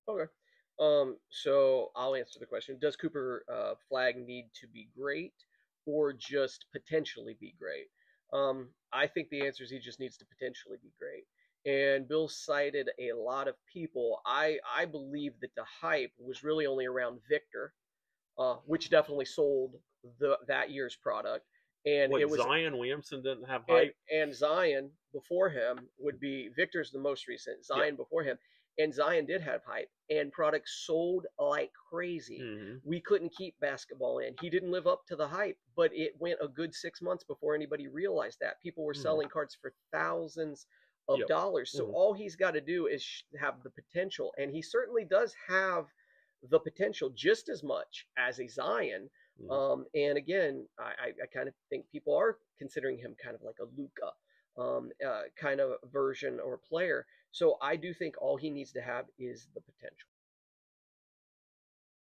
Okay. So I'll answer the question. Does Cooper Flag need to be great or just potentially be great? I think the answer is he just needs to potentially be great. And Bill cited a lot of people. I believe that the hype was really only around Victor, which definitely sold that year's product. And it What, was Zion Williamson didn't have and hype? and Zion before him would be Victor's the most recent. Yeah. Zion before him, and Zion did have hype, and products sold like crazy. Hmm. We couldn't keep basketball in. He didn't live up to the hype, but it went a good 6 months before anybody realized that people were Hmm. selling cards for thousands of Yep. dollars. So Hmm. all he's got to do is have the potential, and he certainly does have the potential just as much as a Zion. Hmm. And again, I kind of think people are considering him kind of like a Luca kind of version or player. So I do think all he needs to have is the potential.